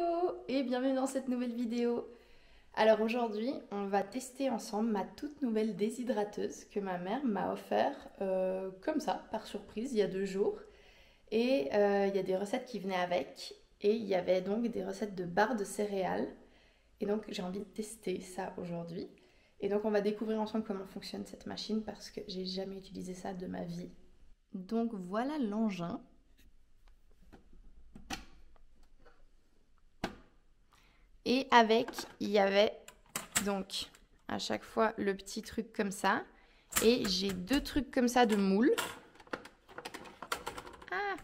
Hello et bienvenue dans cette nouvelle vidéo. Alors aujourd'hui, on va tester ensemble ma toute nouvelle déshydrateuse que ma mère m'a offert comme ça, par surprise, il y a 2 jours. Et il y a des recettes qui venaient avec. Et il y avait donc des recettes de barres de céréales. Et donc j'ai envie de tester ça aujourd'hui. Et donc on va découvrir ensemble comment fonctionne cette machine parce que j'ai jamais utilisé ça de ma vie. Donc voilà l'engin. Et avec, il y avait donc à chaque fois le petit truc comme ça. Et j'ai 2 trucs comme ça de moule. Ah.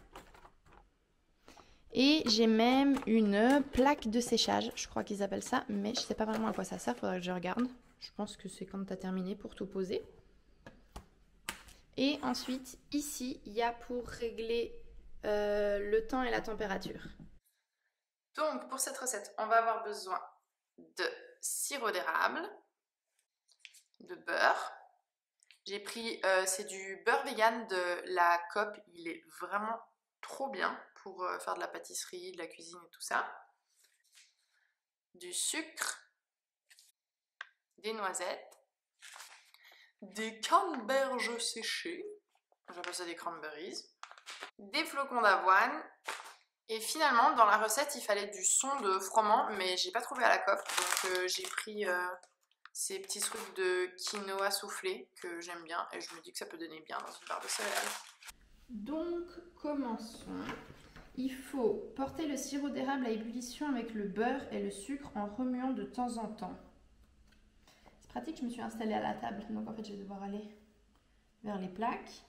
Et j'ai même une plaque de séchage, je crois qu'ils appellent ça. Mais je sais pas vraiment à quoi ça sert, faudrait que je regarde. Je pense que c'est quand tu as terminé pour tout poser. Et ensuite, ici, il y a pour régler le temps et la température. Donc, pour cette recette, on va avoir besoin de sirop d'érable, de beurre. J'ai pris, c'est du beurre vegan de la Coop. Il est vraiment trop bien pour faire de la pâtisserie, de la cuisine et tout ça. Du sucre, des noisettes, des canneberges séchées, j'appelle ça des cranberries, des flocons d'avoine. Et finalement, dans la recette, il fallait du son de froment, mais j'ai pas trouvé à la Coop, donc j'ai pris ces petits trucs de quinoa soufflé que j'aime bien, et je me dis que ça peut donner bien dans une barre de céréales. Donc, commençons. Il faut porter le sirop d'érable à ébullition avec le beurre et le sucre en remuant de temps en temps. C'est pratique, je me suis installée à la table, donc en fait je vais devoir aller vers les plaques.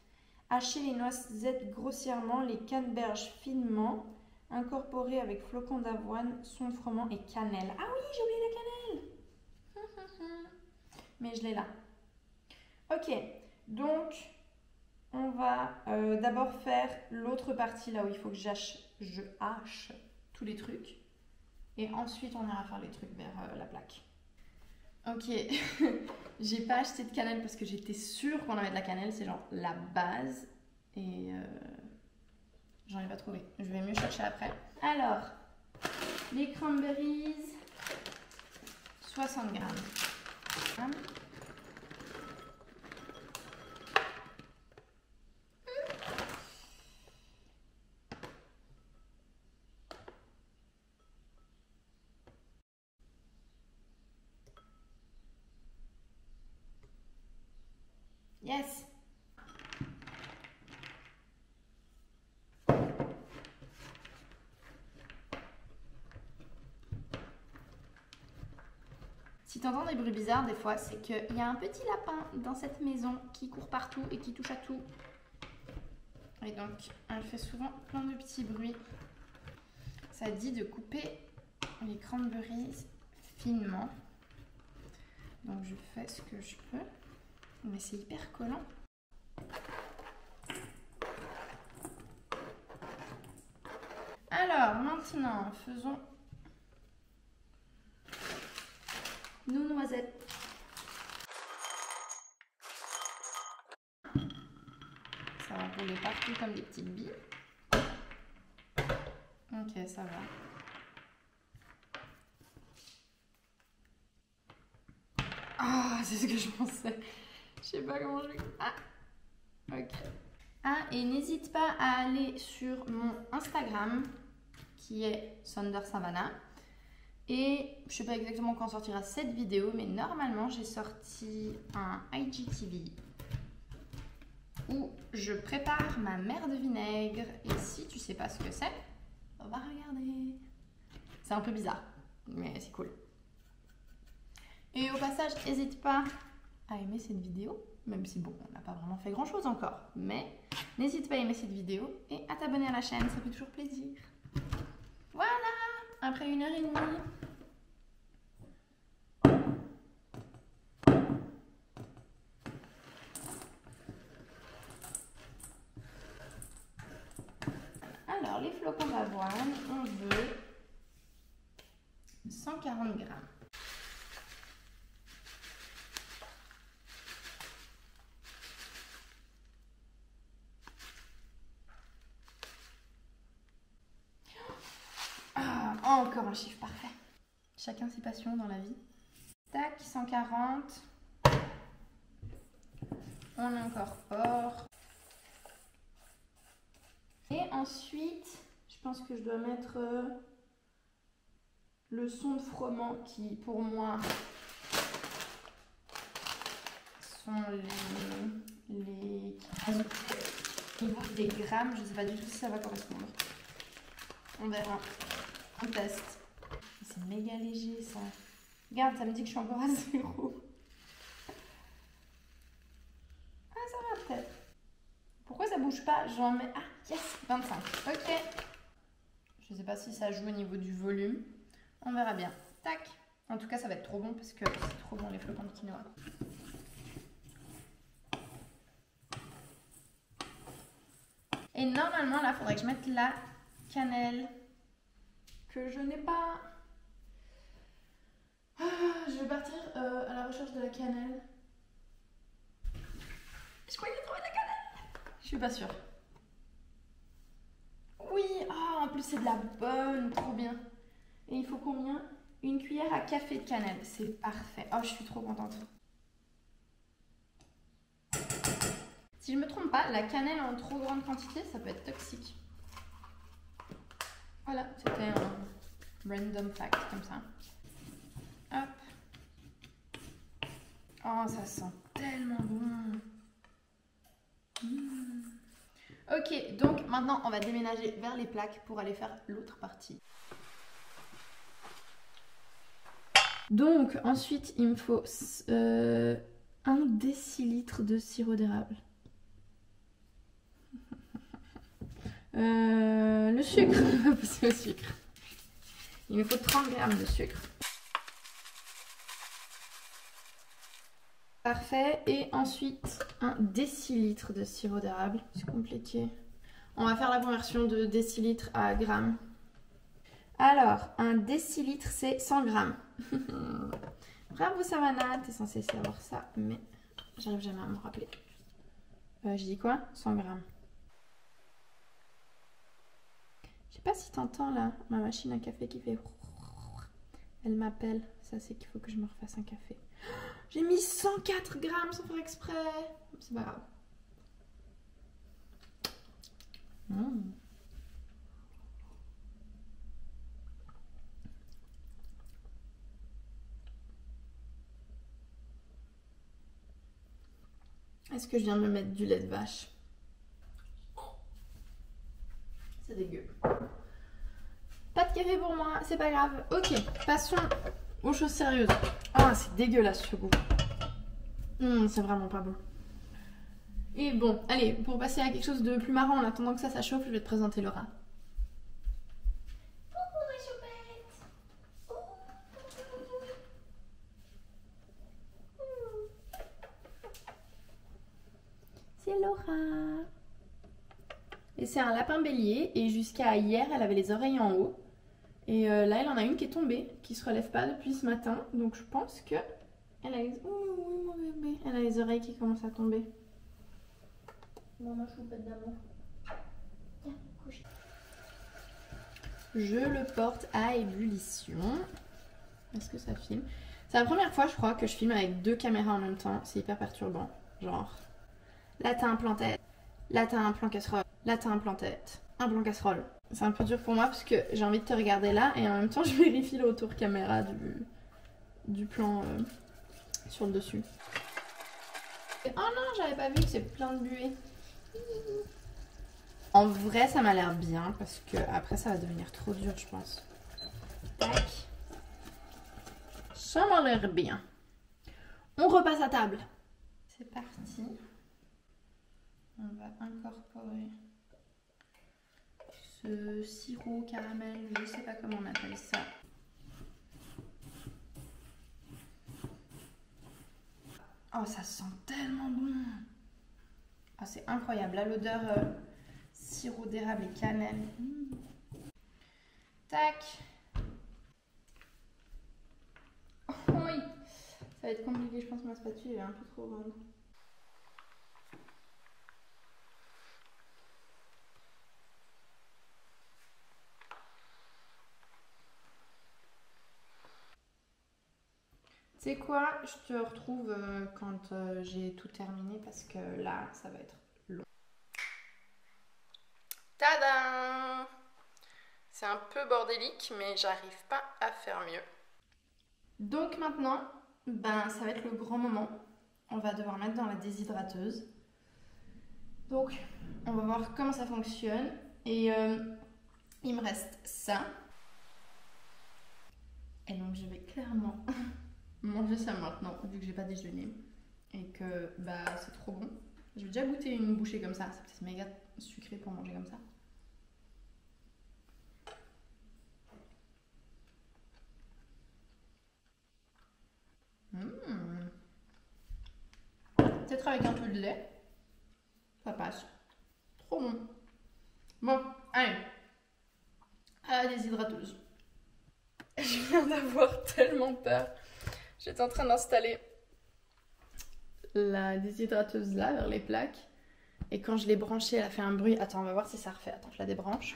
Hacher les noisettes grossièrement, les canneberges finement. Incorporé avec flocons d'avoine, son de froment et cannelle. Ah oui, j'ai oublié la cannelle. Mais je l'ai là. Ok, donc on va d'abord faire l'autre partie là où il faut que je hache tous les trucs. Et ensuite on ira faire les trucs vers la plaque. Ok, j'ai pas acheté de cannelle parce que j'étais sûre qu'on avait de la cannelle, c'est genre la base. Et j'en ai pas trouvé. Je vais mieux chercher après. Alors, les cranberries, 60 grammes. Yes. Si tu entends des bruits bizarres des fois, c'est qu'il y a un petit lapin dans cette maison qui court partout et qui touche à tout. Et donc, elle fait souvent plein de petits bruits. Ça dit de couper les cranberries finement. Donc je fais ce que je peux. Mais c'est hyper collant. Alors, maintenant, faisons nos noisettes. Ça va rouler partout comme des petites billes. Ok, ça va. Ah, c'est ce que je pensais. Je sais pas comment je vais... Ah, ok. Ah, et n'hésite pas à aller sur mon Instagram, qui est Sonder Savannah. Et je sais pas exactement quand sortira cette vidéo, mais normalement j'ai sorti un IGTV où je prépare ma mer de vinaigre. Et si tu sais pas ce que c'est, on va regarder. C'est un peu bizarre, mais c'est cool. Et au passage, n'hésite pas à aimer cette vidéo, même si bon, on n'a pas vraiment fait grand chose encore. Mais n'hésite pas à aimer cette vidéo et à t'abonner à la chaîne, ça fait toujours plaisir. Voilà, après 1h30. Alors, les flocons d'avoine, on veut 140 grammes. encore un chiffre parfait. Chacun ses passions dans la vie. Tac, 140. On incorpore. Et ensuite, je pense que je dois mettre le son de frottement qui, pour moi, sont les des grammes. Je ne sais pas du tout si ça va correspondre. On verra. On teste. C'est méga léger ça. Regarde, ça me dit que je suis encore à 0. Ah, ça va peut-être. Pourquoi ça bouge pas? J'en mets... Ah, yes, 25. Ok. Je sais pas si ça joue au niveau du volume. On verra bien. Tac. En tout cas, ça va être trop bon parce que c'est trop bon les flocons de quinoa. Et normalement, là, il faudrait que je mette la cannelle que je n'ai pas. Ah, je vais partir à la recherche de la cannelle. Je crois que j'ai trouvé la cannelle. Je suis pas sûre. Oui, oh, en plus c'est de la bonne, trop bien. Et il faut combien? Une cuillère à café de cannelle, c'est parfait. Oh, je suis trop contente. Si je me trompe pas, la cannelle en trop grande quantité, ça peut être toxique. Voilà, c'était un random fact comme ça. Hop. Oh, ça sent tellement bon. Ok, donc maintenant on va déménager vers les plaques pour aller faire l'autre partie. Donc ensuite il me faut 1 décilitre de sirop d'érable. Le sucre, c'est le sucre. Il me faut 30 grammes de sucre. Parfait. Et ensuite 1 décilitre de sirop d'érable. C'est compliqué. On va faire la conversion de décilitre à grammes. Alors, 1 décilitre, c'est 100 grammes. Bravo Savannah, t'es censée savoir ça, mais j'arrive jamais à me rappeler. Je dis quoi? 100 grammes. Je sais pas si t'entends là, ma machine à café qui fait... Elle m'appelle. Ça, c'est qu'il faut que je me refasse un café. J'ai mis 104 grammes sans faire exprès. C'est pas grave. Est-ce que je viens de me mettre du lait de vache? C'est dégueu. Pas de café pour moi, c'est pas grave. Ok, passons aux choses sérieuses. Ah, c'est dégueulasse ce goût. C'est vraiment pas bon. Et bon, allez, pour passer à quelque chose de plus marrant en attendant que ça chauffe, je vais te présenter Laura. Coucou ma choupette. C'est Laura. Et c'est un lapin bélier et jusqu'à hier, elle avait les oreilles en haut. Et là, elle en a une qui est tombée, qui se relève pas depuis ce matin. Donc je pense que elle a les... Oh, mon bébé. Elle a les oreilles qui commencent à tomber. Bon, ma choupette d'amour. Tiens, couche. Je le porte à ébullition. Est-ce que ça filme? C'est la première fois, je crois, que je filme avec 2 caméras en même temps. C'est hyper perturbant. Genre, là t'as un plan tête, là t'as un plan casserole, là t'as un plan tête, un plan casserole. C'est un peu dur pour moi parce que j'ai envie de te regarder là et en même temps je vérifie le retour caméra du plan sur le dessus. Oh non, j'avais pas vu que c'est plein de buée. En vrai, ça m'a l'air bien parce que après ça va devenir trop dur, je pense. Tac. Ça m'a l'air bien. On repasse à table. C'est parti. On va incorporer ce sirop caramel, je sais pas comment on appelle ça. Oh, ça sent tellement bon. Oh, c'est incroyable. Là, l'odeur sirop d'érable et cannelle. Tac. Oh, oui. Ça va être compliqué, je pense que ma spatule est un peu trop grande. Tu sais quoi, je te retrouve quand j'ai tout terminé parce que là, ça va être long. Tadam! C'est un peu bordélique, mais j'arrive pas à faire mieux. Donc maintenant, ben, ça va être le grand moment. On va devoir mettre dans la déshydrateuse. Donc, on va voir comment ça fonctionne. Et il me reste ça. Et donc, je vais clairement manger ça maintenant, vu que j'ai pas déjeuné. Et que bah, c'est trop bon. Je vais déjà goûter une bouchée comme ça. C'est peut-être méga sucré pour manger comme ça. Peut-être avec un peu de lait. Ça passe. Trop bon. Bon, allez. À la déshydrateuse. Je viens d'avoir tellement peur. J'étais en train d'installer la déshydrateuse là, vers les plaques. Et quand je l'ai branchée, elle a fait un bruit. Attends, on va voir si ça refait. Attends, je la débranche.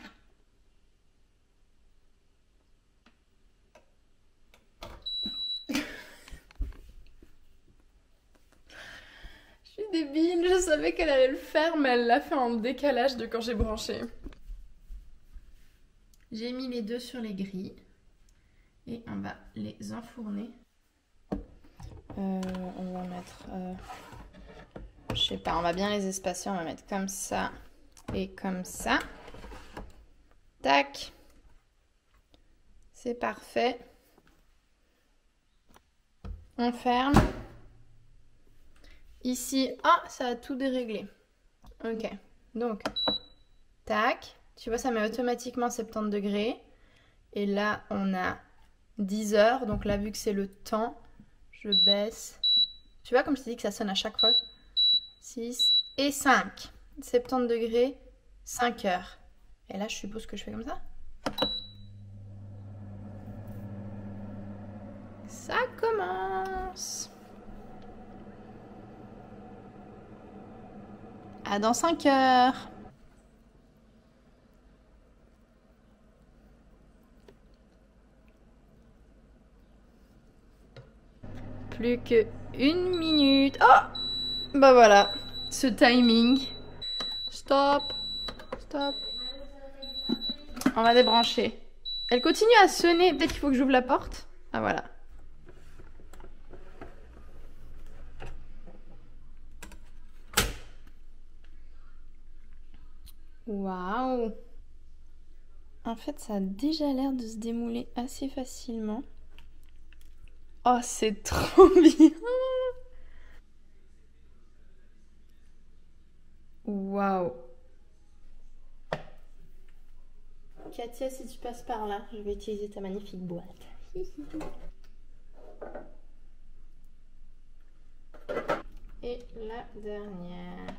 Je suis débile, je savais qu'elle allait le faire, mais elle l'a fait en décalage de quand j'ai branché. J'ai mis les deux sur les grilles. Et on va les enfourner. On va mettre... je sais pas, on va bien les espacer. On va mettre comme ça et comme ça. Tac. C'est parfait. On ferme. Ici, ah, ça a tout déréglé. Ok, donc, tac. Tu vois, ça met automatiquement 70 degrés. Et là, on a 10 heures. Donc là, vu que c'est le temps, je baisse. Tu vois, comme je t'ai dit que ça sonne à chaque fois. 6 et 5. 70 degrés, 5 heures. Et là, je suppose que je fais comme ça. Ça commence. À dans 5 heures. Plus que 1 minute. Oh! Bah voilà, ce timing. Stop. Stop. On va débrancher. Elle continue à sonner. Peut-être qu'il faut que j'ouvre la porte. Ah voilà. Waouh! En fait, ça a déjà l'air de se démouler assez facilement. Oh, c'est trop bien! Waouh! Katia, si tu passes par là, je vais utiliser ta magnifique boîte. Et la dernière.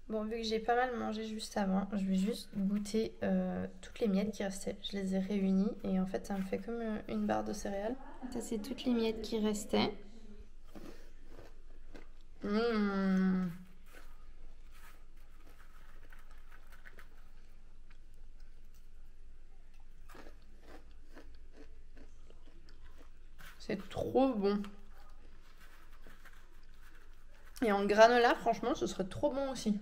Bon, vu que j'ai pas mal mangé juste avant, je vais juste goûter toutes les miettes qui restaient. Je les ai réunies et en fait, ça me fait comme une barre de céréales. Ça, c'est toutes les miettes qui restaient. C'est trop bon. Et en granola, franchement, ce serait trop bon aussi.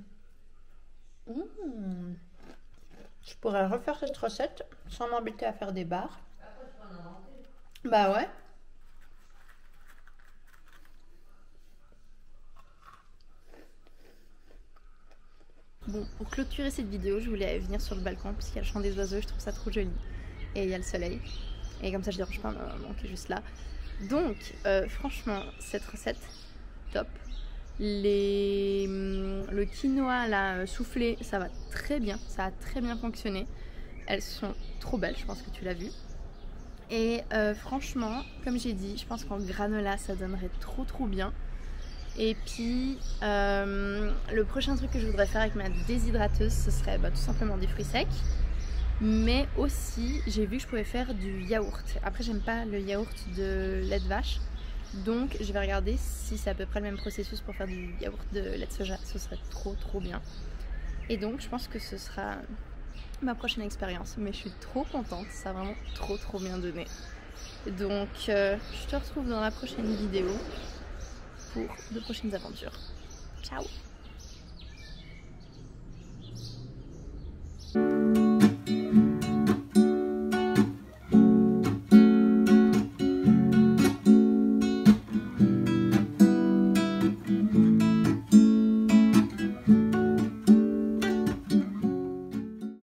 Je pourrais refaire cette recette sans m'embêter à faire des barres. Bah ouais. Bon, pour clôturer cette vidéo, je voulais venir sur le balcon parce qu'il y a le chant des oiseaux, je trouve ça trop joli. Et il y a le soleil. Et comme ça, je dérange pas maman qui est juste là. Donc, franchement, cette recette, top. Le quinoa là, soufflé, ça va très bien, ça a très bien fonctionné. Elles sont trop belles, je pense que tu l'as vu. Et franchement, comme j'ai dit, je pense qu'en granola ça donnerait trop bien. Et puis le prochain truc que je voudrais faire avec ma déshydrateuse, ce serait tout simplement des fruits secs. Mais aussi, j'ai vu que je pouvais faire du yaourt. Après, j'aime pas le yaourt de lait de vache. Donc je vais regarder si c'est à peu près le même processus pour faire du yaourt de lait de soja, ce serait trop bien. Et donc je pense que ce sera ma prochaine expérience, mais je suis trop contente, ça a vraiment trop bien donné. Donc je te retrouve dans la prochaine vidéo pour de prochaines aventures. Ciao!